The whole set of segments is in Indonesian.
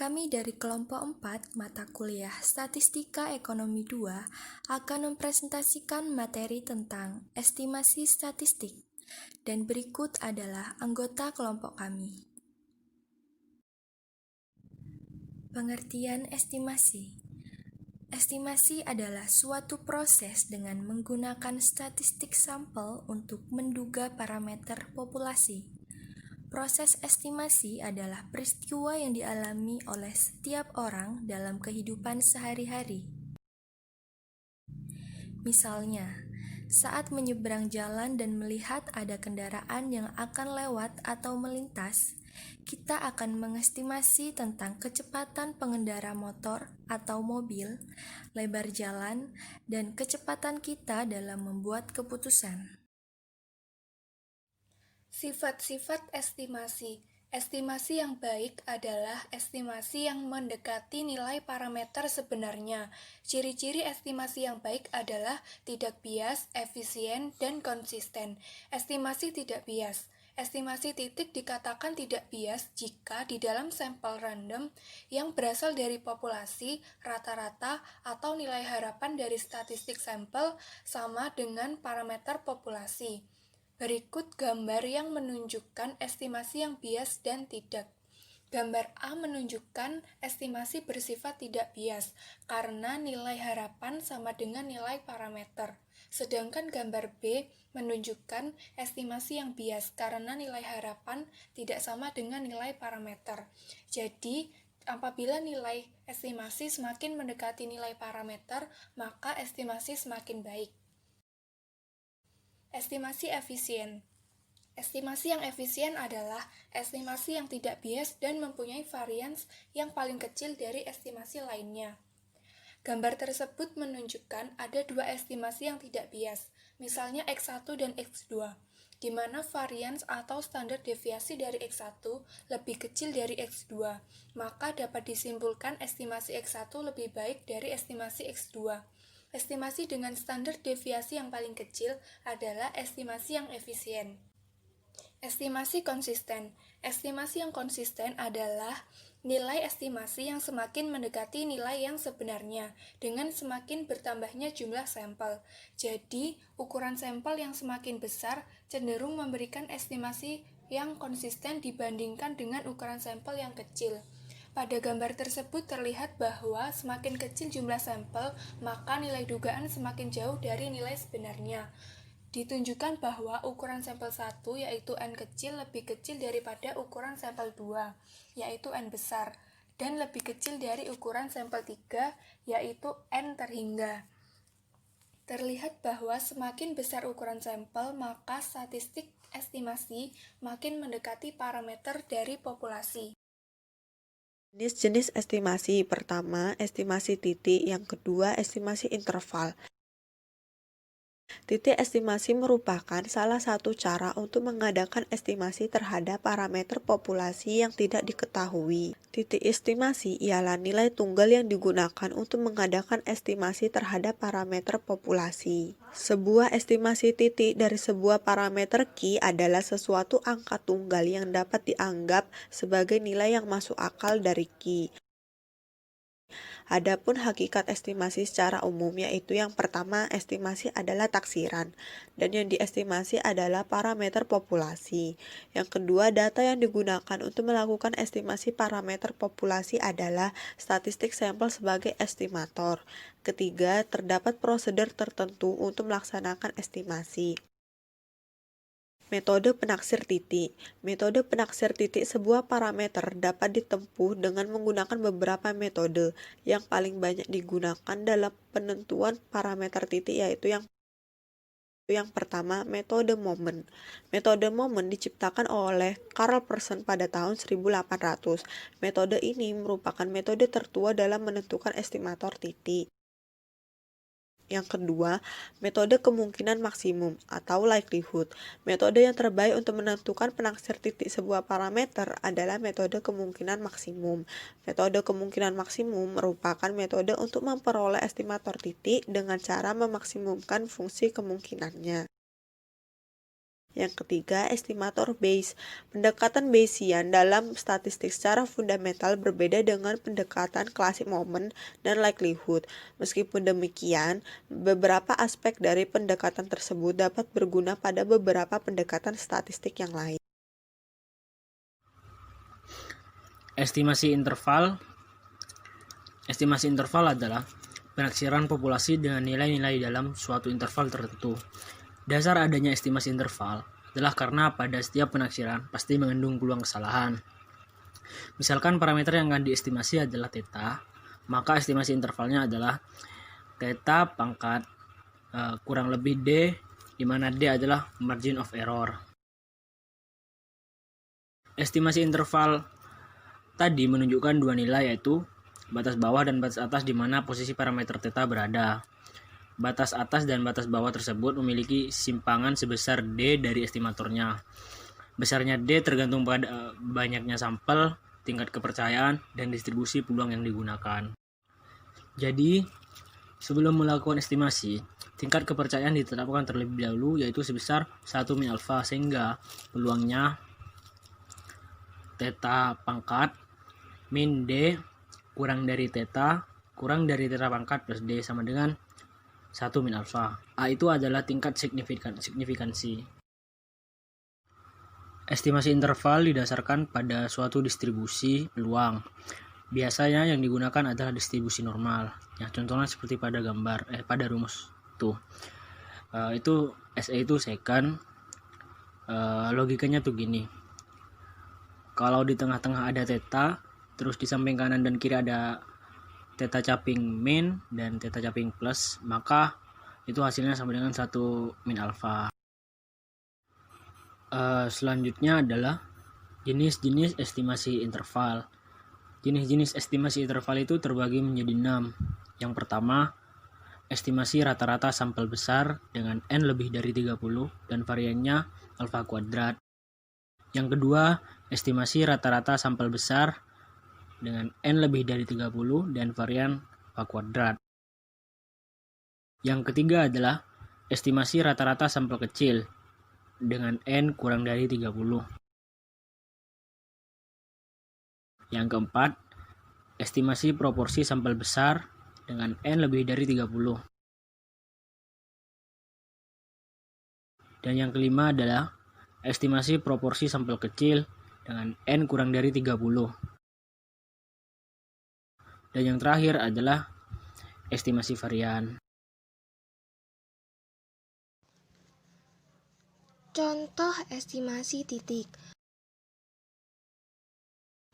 Kami dari kelompok 4 mata kuliah Statistika Ekonomi 2 akan mempresentasikan materi tentang estimasi statistik. Dan berikut adalah anggota kelompok kami. Pengertian estimasi. Estimasi adalah suatu proses dengan menggunakan statistik sampel untuk menduga parameter populasi. Proses estimasi adalah peristiwa yang dialami oleh setiap orang dalam kehidupan sehari-hari. Misalnya, saat menyeberang jalan dan melihat ada kendaraan yang akan lewat atau melintas, kita akan mengestimasi tentang kecepatan pengendara motor atau mobil, lebar jalan, dan kecepatan kita dalam membuat keputusan. Sifat-sifat estimasi. Estimasi yang baik adalah estimasi yang mendekati nilai parameter sebenarnya. Ciri-ciri estimasi yang baik adalah tidak bias, efisien, dan konsisten. Estimasi tidak bias. Estimasi titik dikatakan tidak bias jika di dalam sampel random yang berasal dari populasi, rata-rata, atau nilai harapan dari statistik sampel sama dengan parameter populasi. Berikut gambar yang menunjukkan estimasi yang bias dan tidak. Gambar A menunjukkan estimasi bersifat tidak bias karena nilai harapan sama dengan nilai parameter. Sedangkan gambar B menunjukkan estimasi yang bias karena nilai harapan tidak sama dengan nilai parameter. Jadi, apabila nilai estimasi semakin mendekati nilai parameter, maka estimasi semakin baik. Estimasi efisien. Estimasi yang efisien adalah estimasi yang tidak bias dan mempunyai varians yang paling kecil dari estimasi lainnya. Gambar tersebut menunjukkan ada dua estimasi yang tidak bias, misalnya X1 dan X2, di mana varians atau standar deviasi dari X1 lebih kecil dari X2, maka dapat disimpulkan estimasi X1 lebih baik dari estimasi X2. Estimasi dengan standar deviasi yang paling kecil adalah estimasi yang efisien. Estimasi konsisten. Estimasi yang konsisten adalah nilai estimasi yang semakin mendekati nilai yang sebenarnya dengan semakin bertambahnya jumlah sampel. Jadi, ukuran sampel yang semakin besar cenderung memberikan estimasi yang konsisten dibandingkan dengan ukuran sampel yang kecil. Pada gambar tersebut terlihat bahwa semakin kecil jumlah sampel, maka nilai dugaan semakin jauh dari nilai sebenarnya. Ditunjukkan bahwa ukuran sampel 1 yaitu N kecil lebih kecil daripada ukuran sampel 2 yaitu N besar dan lebih kecil dari ukuran sampel 3 yaitu N terhingga. Terlihat bahwa semakin besar ukuran sampel maka statistik estimasi makin mendekati parameter dari populasi. Jenis-jenis estimasi. Pertama, estimasi titik. Yang kedua, estimasi interval. Titik estimasi merupakan salah satu cara untuk mengadakan estimasi terhadap parameter populasi yang tidak diketahui. Titik estimasi ialah nilai tunggal yang digunakan untuk mengadakan estimasi terhadap parameter populasi. Sebuah estimasi titik dari sebuah parameter Q adalah sesuatu angka tunggal yang dapat dianggap sebagai nilai yang masuk akal dari Q. Adapun hakikat estimasi secara umum yaitu yang pertama, estimasi adalah taksiran dan yang diestimasi adalah parameter populasi. Yang kedua, data yang digunakan untuk melakukan estimasi parameter populasi adalah statistik sampel sebagai estimator. Ketiga, terdapat prosedur tertentu untuk melaksanakan estimasi. Metode penaksir titik. Metode penaksir titik sebuah parameter dapat ditempuh dengan menggunakan beberapa metode. Yang paling banyak digunakan dalam penentuan parameter titik yaitu yang pertama, metode momen. Metode momen diciptakan oleh Carl Pearson pada tahun 1800. Metode ini merupakan metode tertua dalam menentukan estimator titik. Yang kedua, metode kemungkinan maksimum atau likelihood. Metode yang terbaik untuk menentukan penaksir titik sebuah parameter adalah metode kemungkinan maksimum. Metode kemungkinan maksimum merupakan metode untuk memperoleh estimator titik dengan cara memaksimumkan fungsi kemungkinannya. Yang ketiga, estimator Bayes. Pendekatan Bayesian dalam statistik secara fundamental berbeda dengan pendekatan klasik moment dan likelihood. Meskipun demikian, beberapa aspek dari pendekatan tersebut dapat berguna pada beberapa pendekatan statistik yang lain. Estimasi interval. Estimasi interval adalah penaksiran populasi dengan nilai-nilai dalam suatu interval tertentu. Dasar adanya estimasi interval adalah karena pada setiap penaksiran pasti mengandung peluang kesalahan. Misalkan parameter yang akan diestimasi adalah theta, maka estimasi intervalnya adalah theta pangkat kurang lebih D, di mana D adalah margin of error. Estimasi interval tadi menunjukkan dua nilai, yaitu batas bawah dan batas atas di mana posisi parameter theta berada. Batas atas dan batas bawah tersebut memiliki simpangan sebesar D dari estimatornya. Besarnya D tergantung pada banyaknya sampel, tingkat kepercayaan, dan distribusi peluang yang digunakan. Jadi, sebelum melakukan estimasi, tingkat kepercayaan ditetapkan terlebih dahulu, yaitu sebesar 1 min alfa, sehingga peluangnya theta pangkat min D kurang dari theta pangkat plus D sama dengan 1 min alfa. A itu adalah tingkat signifikansi. Estimasi interval didasarkan pada suatu distribusi peluang. Biasanya yang digunakan adalah distribusi normal. Ya, contohnya seperti pada pada rumus tuh. Itu SE itu secant. Logikanya tuh gini. Kalau di tengah-tengah ada theta, terus di samping kanan dan kiri ada theta caping min dan theta caping plus, maka itu hasilnya sama dengan 1 min alfa. Selanjutnya adalah jenis-jenis estimasi interval. Jenis-jenis estimasi interval itu terbagi menjadi 6. Yang pertama, estimasi rata-rata sampel besar dengan N lebih dari 30 dan variannya alfa kuadrat. Yang kedua, estimasi rata-rata sampel besar dengan N lebih dari 30 dan varian alfa kuadrat. Yang ketiga adalah estimasi rata-rata sampel kecil dengan N kurang dari 30. Yang keempat, estimasi proporsi sampel besar dengan N lebih dari 30. Dan yang kelima adalah estimasi proporsi sampel kecil dengan N kurang dari 30. Dan yang terakhir adalah estimasi varian. Contoh estimasi titik.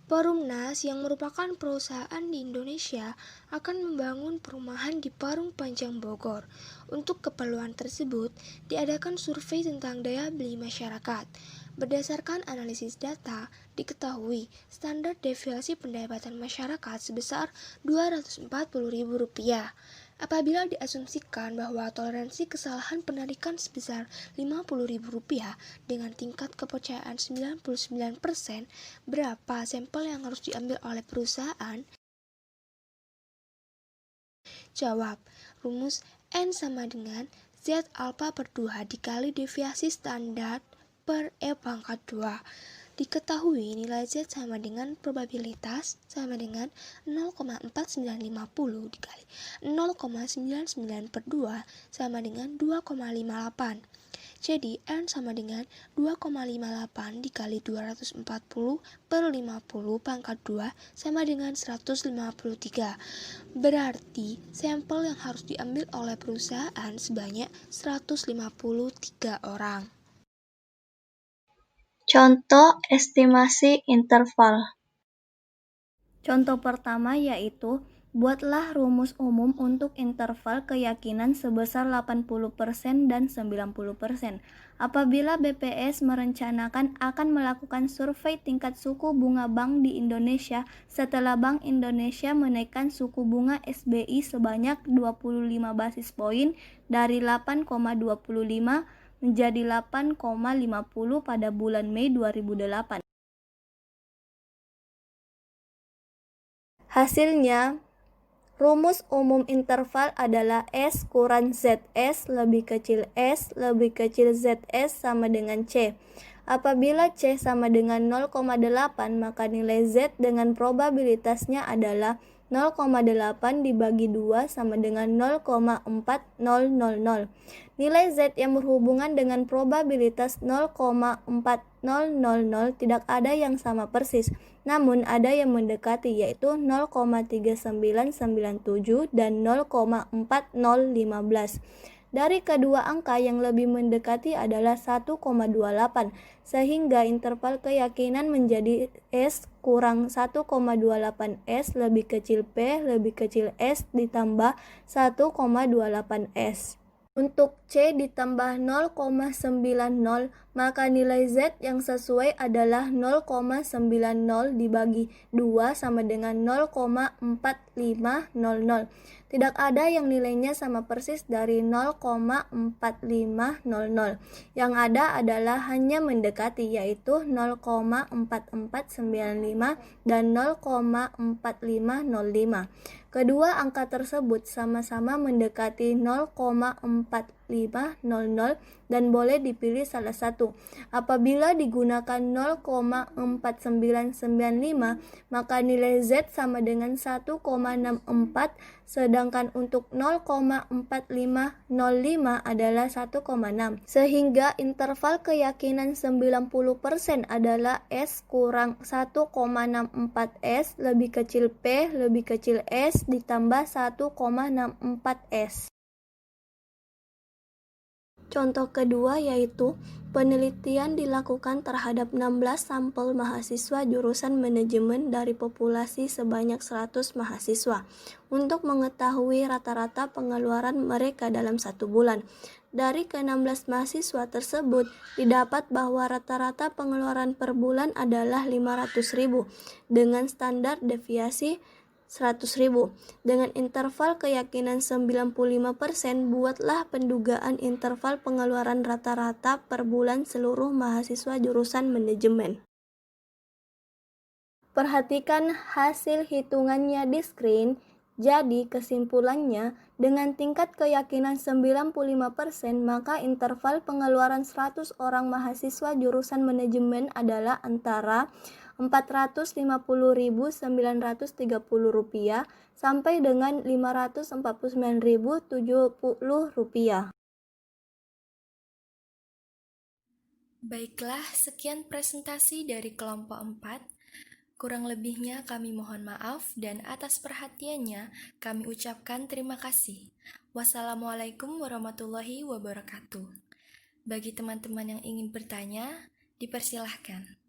Perumnas yang merupakan perusahaan di Indonesia akan membangun perumahan di Parung Panjang Bogor. Untuk keperluan tersebut, diadakan survei tentang daya beli masyarakat. Berdasarkan analisis data, diketahui standar deviasi pendapatan masyarakat sebesar Rp240.000. Apabila diasumsikan bahwa toleransi kesalahan penarikan sebesar Rp50.000 dengan tingkat kepercayaan 99%, berapa sampel yang harus diambil oleh perusahaan? Jawab, rumus N sama dengan Z alfa per 2 dikali deviasi standar per E pangkat 2. Diketahui nilai Z sama dengan probabilitas sama dengan 0,4950 dikali 0,99 per 2 sama dengan 2,58. Jadi N sama dengan 2,58 dikali 240 per 50 pangkat 2 sama dengan 153. Berarti sampel yang harus diambil oleh perusahaan sebanyak 153 orang. Contoh estimasi interval. Contoh pertama yaitu, buatlah rumus umum untuk interval keyakinan sebesar 80% dan 90%. Apabila BPS merencanakan akan melakukan survei tingkat suku bunga bank di Indonesia setelah Bank Indonesia menaikkan suku bunga SBI sebanyak 25 basis poin dari 8,25 menjadi 8,50 pada bulan Mei 2008. Hasilnya, Rumus umum interval adalah S kurang ZS lebih kecil S lebih kecil ZS sama dengan C. Apabila C sama dengan 0,8, maka nilai Z dengan probabilitasnya adalah 0,8 dibagi 2 sama dengan 0,4000. Nilai Z yang berhubungan dengan probabilitas 0,4000 tidak ada yang sama persis, namun ada yang mendekati, yaitu 0,3997 dan 0,4015. Dari kedua angka yang lebih mendekati adalah 1,28, sehingga interval keyakinan menjadi S kurang 1,28 S lebih kecil P lebih kecil S ditambah 1,28 S. Untuk C ditambah 0,90, maka nilai Z yang sesuai adalah 0,90 dibagi 2 sama dengan 0,4500. Tidak ada yang nilainya sama persis dari 0,4500. Yang ada adalah hanya mendekati, yaitu 0,4495 dan 0,4505. Kedua angka tersebut sama-sama mendekati 0,4500 dan boleh dipilih salah satu. Apabila digunakan 0,4995, maka nilai Z sama dengan 1,64, sedangkan untuk 0,4505 adalah 1,6. Sehingga interval keyakinan 90% adalah S kurang 1,64 S lebih kecil P lebih kecil S ditambah 1,64 S. Contoh kedua yaitu penelitian dilakukan terhadap 16 sampel mahasiswa jurusan manajemen dari populasi sebanyak 100 mahasiswa untuk mengetahui rata-rata pengeluaran mereka dalam 1 bulan. Dari ke-16 mahasiswa tersebut didapat bahwa rata-rata pengeluaran per bulan adalah 500.000 dengan standar deviasi 100.000. Dengan interval keyakinan 95%, buatlah pendugaan interval pengeluaran rata-rata per bulan seluruh mahasiswa jurusan manajemen. Perhatikan hasil hitungannya di screen. Jadi kesimpulannya, dengan tingkat keyakinan 95%, maka interval pengeluaran 100 orang mahasiswa jurusan manajemen adalah antara Rp450.930 sampai dengan Rp549.070. Baiklah, sekian presentasi dari kelompok 4. Kurang lebihnya kami mohon maaf dan atas perhatiannya kami ucapkan terima kasih. Wassalamualaikum warahmatullahi wabarakatuh. Bagi teman-teman yang ingin bertanya, dipersilahkan.